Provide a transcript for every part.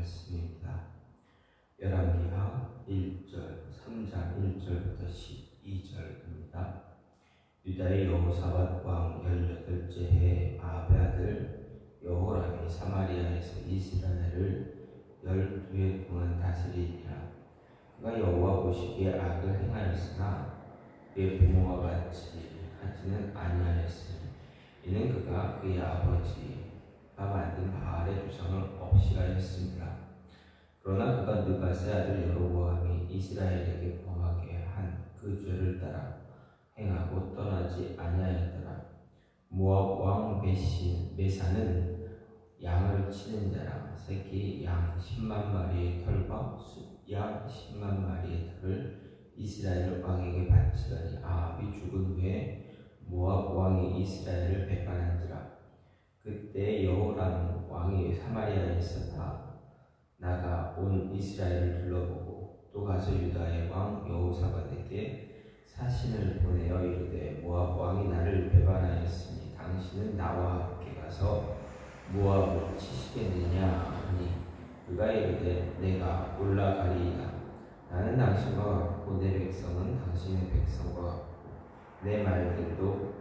말씀입니다. 열왕기하 1절, 3장 1절부터 12절입니다. 유다의 여호사밧 왕 18째 해에 아합의 아들 여호람이 사마리아에서 이스라엘을 12해 동안 다스리니라. 그가 여호와 보시기에 악을 행하였으나 그의 부모와 같이 하지는 아니하였으니 이는 그가 그의 아버지가 만든 바알의 주상을 없이 하였습니다. 그러나 그가 느밧의 아들 여로보암이 이스라엘에게 범하게 한 그 죄를 따라 행하고 떠나지 아니하였더라. 모압 왕 메사는 양을 치는 자라. 새끼 양 10만 마리의 털과 숫양 10만 마리의 털을 이스라엘 왕에게 바치더니 아합이 죽은 후에 모압 왕이 이스라엘을 배반한지라. 그때 여호람 왕이 사마리아에서 나가 온 이스라엘을 둘러보고 또 가서 유다의 왕 여호사밧에게 사신을 보내어 이르되 모압 왕이 나를 배반하였으니 당신은 나와 함께 가서 모압을 치시겠느냐 하니 그가 이르되 내가 올라가리이다. 나는 당신과 같고 내 백성은 당신의 백성과 같고 내 말들도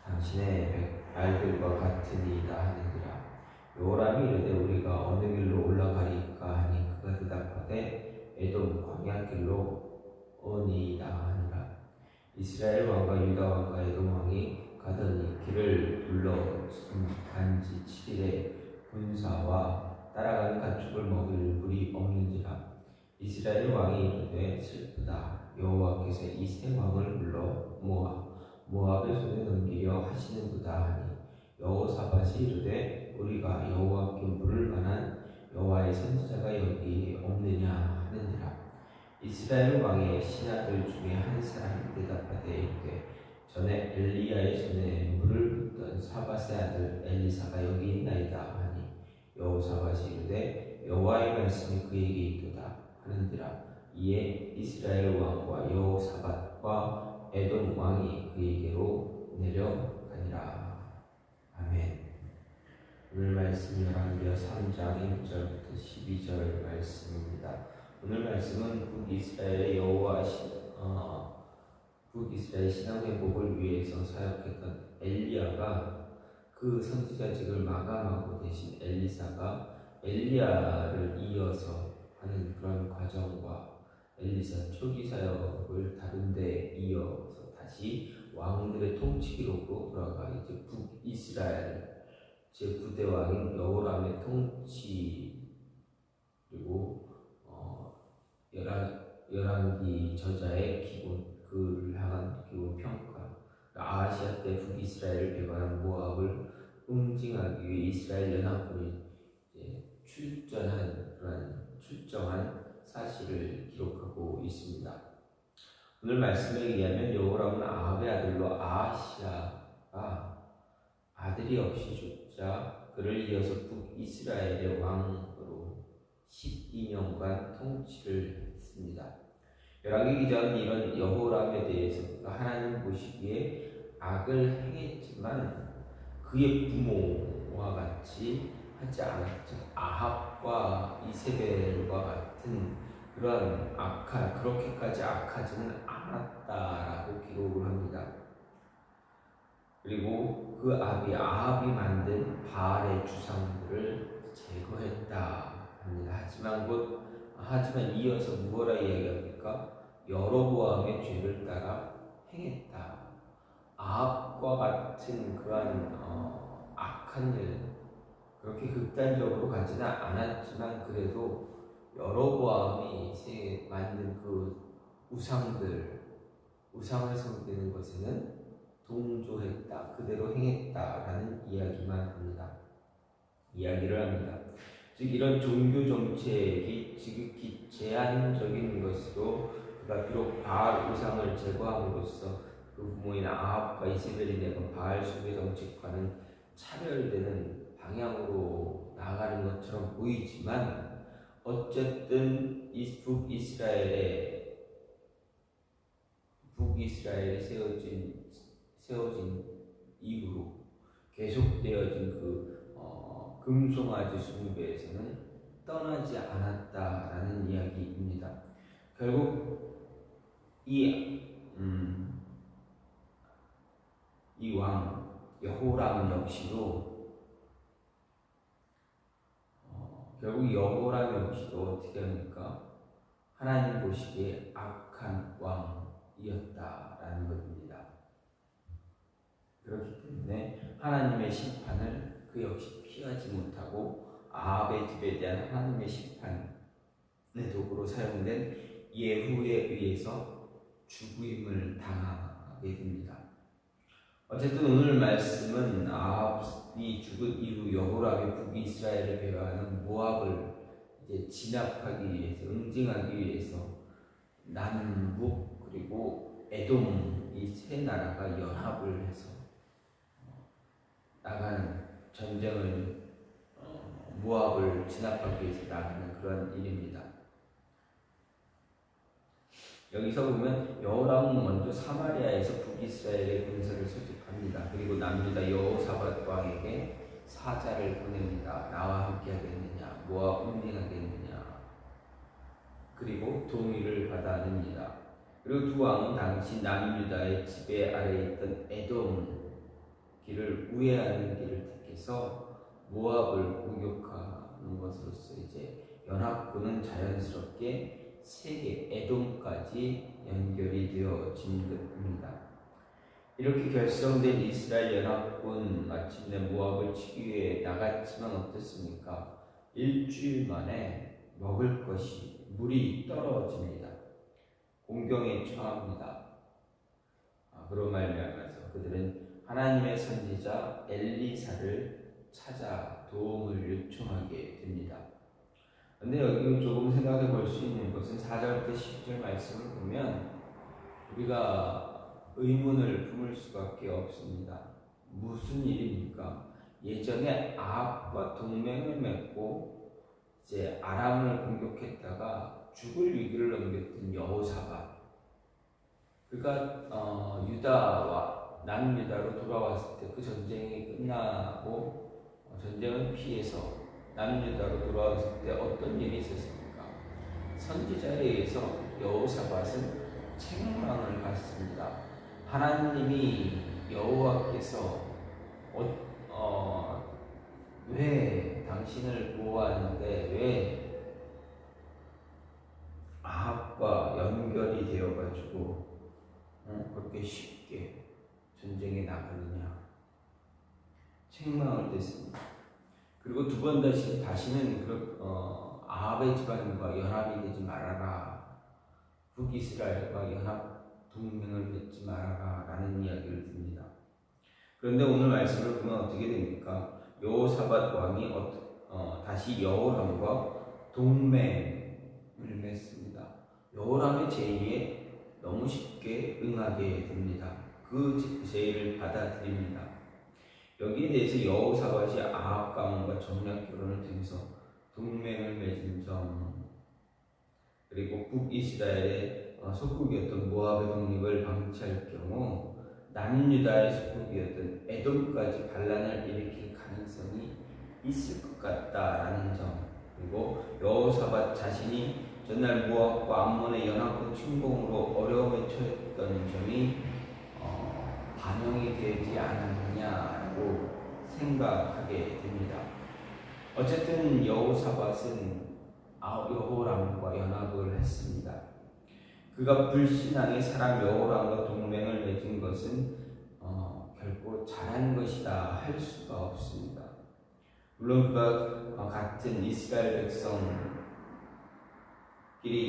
당신의 말들과 같으니이다 하느니라. 여호람이 이르되 우리가 어느 길로 올라가리까 하니 그가 대답하되 에돔 광야길로 오니이다 하니라. 이스라엘 왕과 유다 왕과 에돔 왕이 가더니 길을 둘러 간지 7일에 군사와 따라가는 가축을 먹일 물이 없는지라. 이스라엘 왕이 이르되 슬프다. 여호와께서 이 세 왕을 불러 모압의 손에 넘기려 하시는도다 하니 여호사밧이 이르되 우리가 여호와께 물을 만한 여호와의 선지자가 여기 없느냐 하느니라. 이스라엘 왕의 신하들 중에 한 사람이 대답하되 이르되 전에 엘리야의 손에 물을 붓던 사밧의 아들 엘리사가 여기 있나이다 하니 여호사밧이 이르되 여호와의 말씀이 그에게 있도다 하는지라. 이에 이스라엘 왕과 여호사밧과 에돔 왕이 그에게로 내려가니라. 아멘. 오늘 말씀 열왕기하 3장 1절부터 12절 말씀입니다. 오늘 말씀은 북이스라엘의 북이스라엘 신앙 회복을 위해서 사역했던 엘리야가 그 선지자직을 마감하고 대신 엘리사가 엘리야를 이어서 하는 그런 과정과 엘리사 초기 사역을 다른 데 이어서 다시 왕들의 통치기록으로 돌아가 이제 북이스라엘 제9대 왕인 여호람의 통치 그리고 열왕기 저자의 기본 그를 향한 기본 평가 아하시아 때 북이스라엘을 배반한 모압을 응징하기 위해 이스라엘 연합군이 출정한 사실을 기록하고 있습니다. 오늘 말씀에 의하면 여호람은 아합의 아들로 아하시아가 아들이 없이 죽자 그를 이어서 북이스라엘의 왕으로 12년간 통치를 했습니다. 열왕기 기자는 이런 여호람에 대해서 하나님 보시기에 악을 행했지만 그의 부모와 같이 하지 않았죠. 아합과 이세벨과 같은 그러한 그렇게까지 악하지는 않았다라고 기록을 합니다. 그리고 그 아합이 만든 바알의 주상들을 제거했다 합니다. 하지만 이어서 무엇라 이야기합니까? 여로보암의 죄를 따라 행했다. 아합과 같은 그러한 악한 일, 그렇게 극단적으로 가지는 않았지만 그래도 여로보암이 만든 그 우상을 섬기는 것에는 동조했다, 그대로 행했다라는 이야기를 합니다. 즉 이런 종교 정책이 지극히 제한적인 것으로 그가 비록 바알 우상을 제거함으로써 그 부모인 아합과 이세벨이 내건 바알 숭배 정책과는 차별되는 방향으로 나아가는 것처럼 보이지만 어쨌든 북이스라엘에 세워진 이후로 계속되어진 그 금송아지 숭배에서는 떠나지 않았다라는 이야기입니다. 결국 이 왕 여호람 역시도 결국 여호람 역시도 어떻게 합니까? 하나님 보시기에 악한 왕이었다라는 것입니다. 그렇기 때문에 하나님의 심판을 그 역시 피하지 못하고 아합의 집에 대한 하나님의 심판의 도구로 사용된 예후에 의해서 죽임을 당하게 됩니다. 어쨌든 오늘 말씀은 아합이 죽은 이후 여호람이 북이스라엘을 배회하는 모압을 이제 진압하기 위해서, 응징하기 위해서 남북 그리고 에돔 이 세 나라가 연합을 해서 나가는 전쟁을 모압을 진압하기 위해서 나가는 그런 일입니다. 여기서 보면 여호람은 먼저 사마리아에서 북이스라엘의 군사를 소집합니다. 그리고 남유다 여호사밧 왕에게 사자를 보냅니다. 나와 함께 하겠느냐, 모압 응징하겠느냐. 그리고 동의를 받아냅니다. 그리고 두 왕은 당시 남유다의 지배 아래에 있던 에돔 길을 우회하는 길을 택해서 모압을 공격하는 것으로서 이제 연합군은 자연스럽게 세계 에돔까지 연결이 되어진 것입니다. 이렇게 결성된 이스라엘 연합군 마침내 모압을 치기 위해 나갔지만 어떻습니까? 일주일 만에 먹을 것이 물이 떨어집니다. 공경에 처합니다. 그로 말미암아서 그들은 하나님의 선지자 엘리사를 찾아 도움을 요청하게 됩니다. 근데 여기 조금 생각해 볼 수 있는 것은 4절부터 10절 말씀을 보면 우리가 의문을 품을 수밖에 없습니다. 무슨 일입니까? 예전에 아합과 동맹을 맺고 이제 아람을 공격했다가 죽을 위기를 넘겼던 여호사밧, 그가 유다와 남유다로 돌아왔을 때 그 전쟁이 끝나고 전쟁을 피해서 남유다로 돌아왔을 때 어떤 일이 있었습니까? 선지자에 의해서 여호사밧은 책망을 받습니다. 하나님이 여호와께서 왜 당신을 보호하는데 왜 아합과 연결이 되어가지고 그렇게 쉽게 전쟁에 나가느냐 책망을 냈습니다. 그리고 두 번 다시는 아합의 집안과 연합이 되지 말아라, 북이스라엘과 연합 동맹을 맺지 말아라 라는 이야기를 듭니다. 그런데 오늘 말씀을 보면 어떻게 됩니까? 여호사밧 왕이 다시 여호람과 동맹을 맺습니다. 여호람의 제의에 너무 쉽게 응하게 됩니다. 그 제의를 받아들입니다. 여기에 대해서 여호사밧이 아합 가문과 정략 결혼을 통해서 동맹을 맺은 점, 그리고 북이스라엘의 속국이었던 모압의 독립을 방치할 경우 남유다의 속국이었던 에돔까지 반란을 일으킬 가능성이 있을 것 같다라는 점, 그리고 여호사밧 자신이 전날 모압과 암몬의 연합군 침공으로 어려움에 처했던 점이 반영이 되지 않았느냐고 생각하게 됩니다. 어쨌든 여호사밧은 여호람과 연합을 했습니다. 그가 불신앙의 사람 여호람과 동맹을 맺은 것은 결코 잘한 것이다 할 수가 없습니다. 물론 그가 같은 이스라엘 백성끼리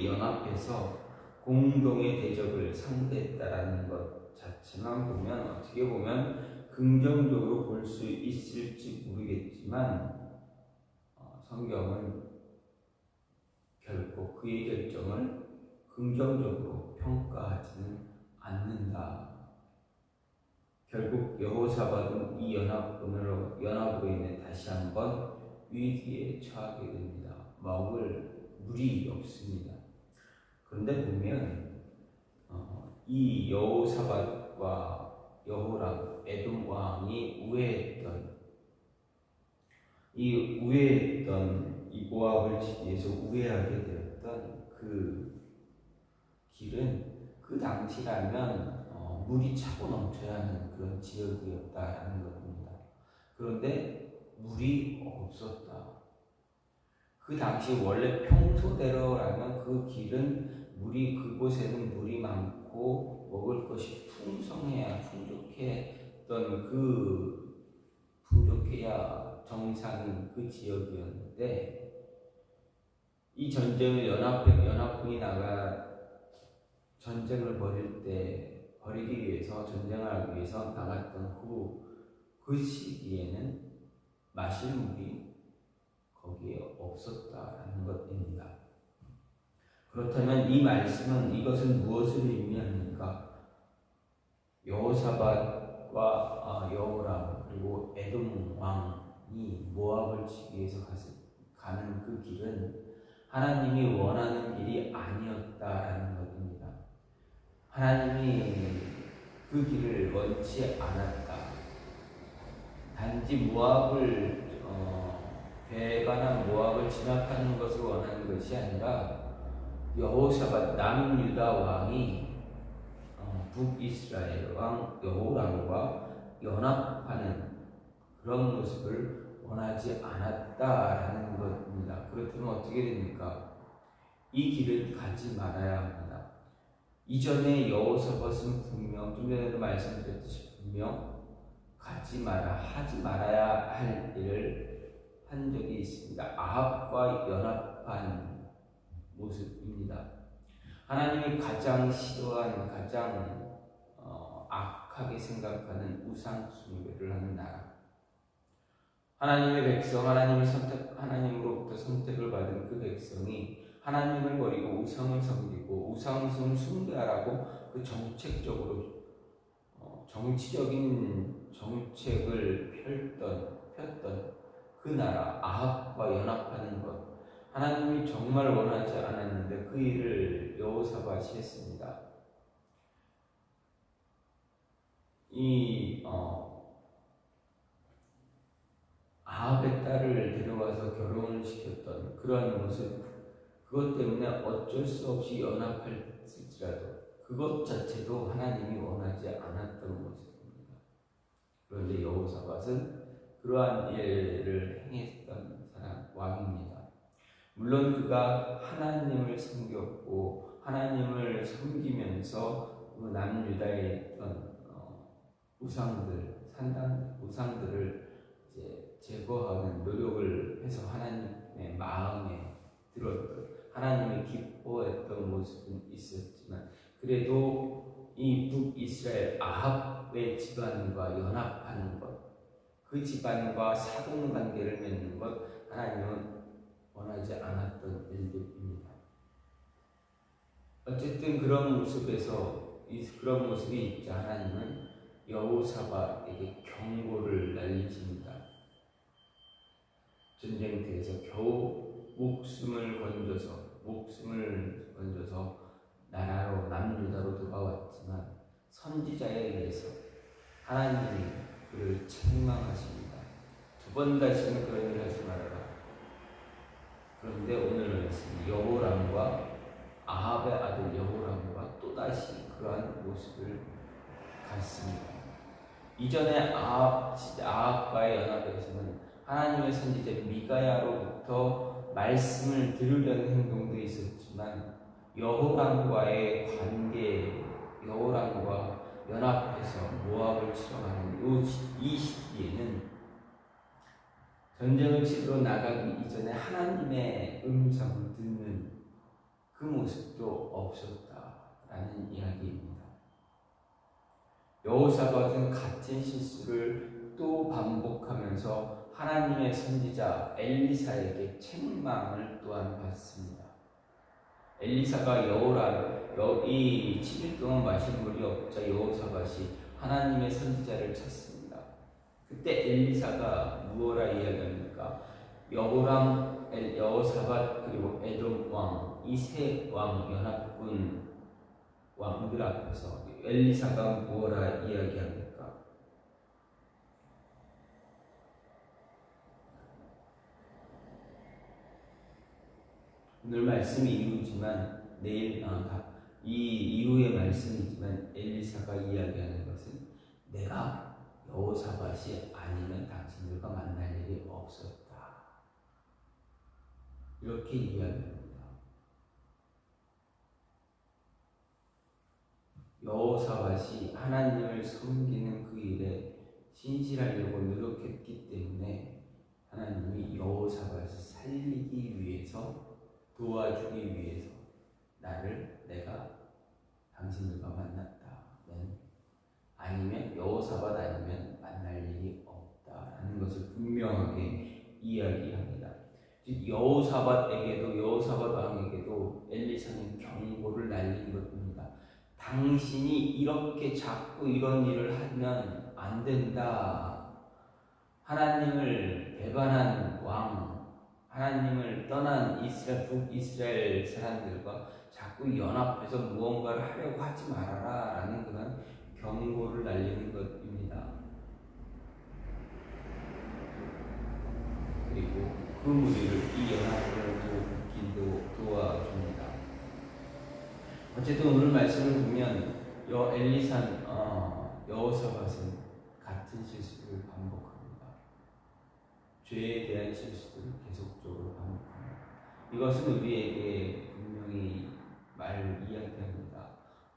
연합해서 공동의 대적을 상대했다라는 것 자체만 보면 어떻게 보면 긍정적으로 볼 수 있을지 모르겠지만 성경은 결코 그의 결정을 긍정적으로 평가하지는 않는다. 결국 여호사밧은 이 연합으로 인해 다시 한번 위기에 처하게 됩니다. 먹을 물이 없습니다. 그런데 보면 이 여호사밧과 여호람 에돔 왕이 우회했던 이 이 모압을 치기 위해서 우회하게 되었던 그 길은 그 당시라면 물이 차고 넘쳐야 하는 그런 지역이었다라는 것입니다. 그런데 물이 없었다. 그 당시 원래 평소대로라면 그 길은 그곳에는 물이 많고 먹을 것이 풍성해야 풍족해야 정상인 그 지역이었는데, 이 전쟁을 연합군이 나가 전쟁을 벌이기 위해서 전쟁을 하기 위해서 나갔던 그 시기에는 마실 물이 거기에 없었다라는 것입니다. 그렇다면 이 말씀은 이것은 무엇을 의미합니까? 여호사밧과 여호람 그리고 에돔 왕이 모압을 치기 위해서 가는 그 길은 하나님이 원하는 길이 아니었다라는 것입니다. 하나님이 그 길을 원치 않았다. 단지 배반한 모압을 진압하는 것을 원하는 것이 아니라 여호사밧 남유다 왕이 북이스라엘 왕 여호람과 연합하는 그런 모습을 원하지 않았다라는 것입니다. 그렇다면 어떻게 됩니까? 이 길을 가지 말아야 합니다. 이전에 여호사밧은 분명, 좀 전에도 말씀드렸듯이 분명 하지 말아야 할 일을 한 적이 있습니다. 아합과 연합한 모습입니다. 하나님이 가장 싫어하는, 가장 악하게 생각하는 우상 숭배를 하는 나라. 하나님의 백성, 하나님으로부터 선택을 받은 그 백성이 하나님을 버리고 우상을 섬기고 우상을 숭배하라고 그 정책적으로 정치적인 정책을 폈던 그 나라 아합과 연합하는 것, 하나님이 정말 원하지 않았는데 그 일을 여호사밧이 했습니다. 아합의 딸을 데려와서 결혼을 시켰던 그러한 모습, 그것 때문에 어쩔 수 없이 연합할지라도 그것 자체도 하나님이 원하지 않았던 모습입니다. 그런데 여호사밧은 그러한 일을 행했던 왕입니다. 물론 그가 하나님을 섬겼고 하나님을 섬기면서 그 남유다에 있던 우상들을 이제 제거하는 노력을 해서 하나님의 마음에 들었던, 하나님이 기뻐했던 모습은 있었지만, 그래도 이 북이스라엘 아합의 집안과 연합하는 것, 그 집안과 사돈관계를 맺는 것, 하나님은 원하지 않았던 일들입니다. 어쨌든 그런 모습이 있자 하나님은 여호사밧에게 경고를 날리십니다. 전쟁터에서 겨우 목숨을 건져서 나라로 남유다로 돌아왔지만 선지자에 의해서 하나님이 그를 책망하십니다. 2번 다시는 그런 일을 하지 말아라. 그런데 오늘은 여호람과 아합의 아들 여호람과 또다시 그러한 모습을 갖습니다. 이전에 아합과의 연합에서는 하나님의 선지자 미가야로부터 말씀을 들으려는 행동도 있었지만, 여호람과 연합해서 모압을 치러 가는 이 시기에는 전쟁을 치러 나가기 이전에 하나님의 음성을 듣는 그 모습도 없었다라는 이야기입니다. 여호사밧은 같은 실수를 또 반복하면서 하나님의 선지자 엘리사에게 책망을 또한 받습니다. 엘리사가 이 7일 동안 마신 물이 없자 여호사밧이 하나님의 선지자를 찾습니다. 그때 엘리사가 무엇라 이야기합니까? 여호사밧 그리고 에돔 왕, 이 세 왕 연합군 왕들 앞에서 엘리사가 무엇라 이야기합니까? 오늘 말씀이 이루지만 내일 이 이후의 말씀이지만 엘리사가 이야기하는 것은 내가 여호사밧이 아니면 당신들과 만날 일이 없었다. 이렇게 이야기합니다. 여호사밧이 하나님을 섬기는 그 일에 신실하려고 노력했기 때문에 하나님이 여호사밧을 살리기 위해서, 도와주기 위해서 내가 당신들과 만났다면, 아니면 여호사밧 아니면 만날 일이 없다라는 것을 분명하게 이야기합니다. 즉 여호사밧에게도, 여호사밧 왕에게도 엘리사는 경고를 날린 것입니다. 당신이 이렇게 자꾸 이런 일을 하면 안 된다. 하나님을 배반한 왕, 하나님을 떠난 북이스라엘 사람들과 자꾸 연합해서 무언가를 하려고 하지 말아라 라는 그런 경고를 날리는 것입니다. 그리고 그 무리를 이 연합을 도와줍니다. 어쨌든 오늘 말씀을 보면 여호사밧은 같은 실수를 반복합니다. 죄에 대한 실수를 계속적으로 반복합니다. 이것은 우리에게 분명히 이야기합니다.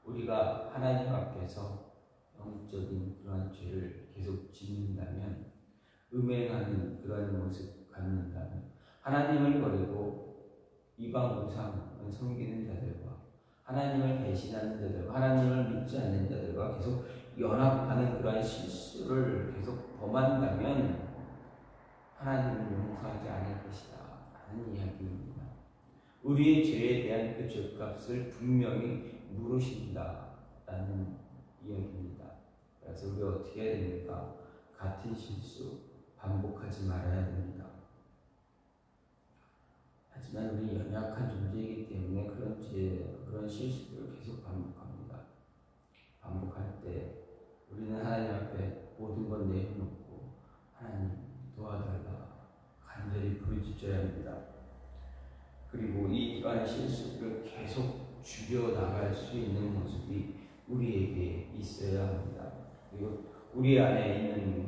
우리가 하나님 앞에서 영적인 그러한 죄를 계속 짓는다면, 음행하는 그러한 모습 갖는다면, 하나님을 버리고 이방 우상을 섬기는 자들과 하나님을 배신하는 자들과 하나님을 믿지 않는 자들과 계속 연합하는 그러한 실수를 계속 범한다면 하나님은 용서하지 않을 것이다 라는 이야기입니다. 우리의 죄에 대한 그 죄값을 분명히 물으신다 라는 이야기입니다. 그래서 우리가 어떻게 해야 됩니까? 같은 실수 반복하지 말아야 됩니다. 하지만 우리 연약한 존재이기 때문에 그런 실수를 계속 반복합니다. 반복할 때 우리는 하나님 앞에 모든 걸 내려놓고 하나님 도와달라 간절히 부르짖어야 합니다. 그리고 이러한 실수를 계속 줄여나갈 수 있는 모습이 우리에게 있어야 합니다. 그리고 우리 안에 있는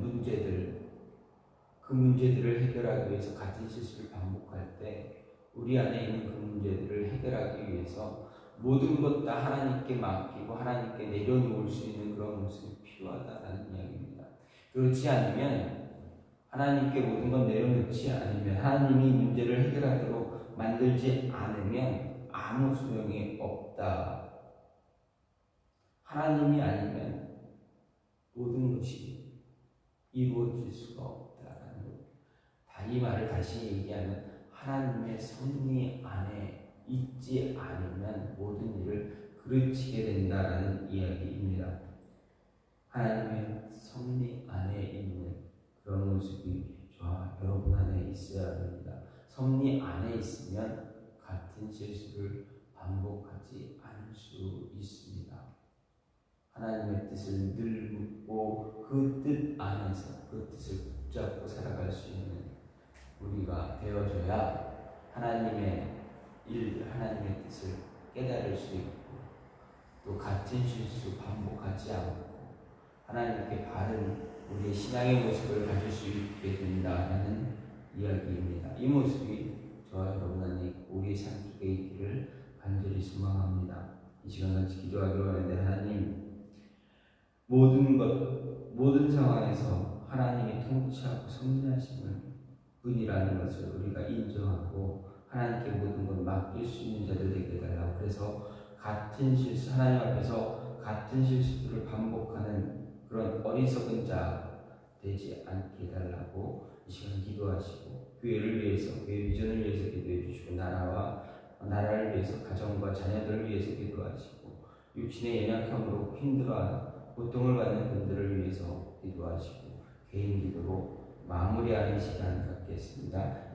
그 문제들을 해결하기 위해서 같은 실수를 반복할 때 우리 안에 있는 그 문제들을 해결하기 위해서 모든 것 다 하나님께 맡기고 하나님께 내려놓을 수 있는 그런 모습이 필요하다는 이야기입니다. 그렇지 않으면, 하나님께 모든 것 내려놓지 않으면, 하나님이 문제를 해결하도록 만들지 않으면 아무 소용이 없다. 하나님이 아니면 모든 것이 이루어질 수가 없다라는 것. 이 말을 다시 얘기하면, 하나님의 섭리 안에 있지 않으면 모든 일을 그르치게 된다라는 이야기입니다. 하나님의 섭리 안에 있는 그런 모습이 저와 여러분 안에 있어야 합니다. 섭리 안에 있으면 같은 실수를 반복하지 않을 수 있습니다. 하나님의 뜻을 늘 묻고 그 뜻 안에서 그 뜻을 붙잡고 살아갈 수 있는 우리가 되어져야 하나님의 뜻을 깨달을 수 있고, 또 같은 실수 반복하지 않고 하나님께 바른 우리의 신앙의 모습을 가질 수 있게 된다는 이야기입니다. 이 모습이 저와 여러분 안에 있고 우리의 삶 속에 있기를 간절히 소망합니다. 이 시간 같이 기도하기로 하는데, 하나님, 모든 상황에서 하나님이 통치하고 섭리하시는 분이라는 것을 우리가 인정하고 하나님께 모든 걸 맡길 수 있는 자들 되게 해달라고. 그래서 하나님 앞에서 같은 실수들을 반복하는 그런 어리석은 자 되지 않게 해달라고 이 시간 기도하시고, 교회를 위해서, 교회 비전을 위해서 기도해 주시고, 나라를 위해서, 가정과 자녀들을 위해서 기도하시고, 육신의 연약함으로 힘들어하는 고통을 받는 분들을 위해서 기도하시고, 개인 기도로 마무리하는 시간 갖겠습니다.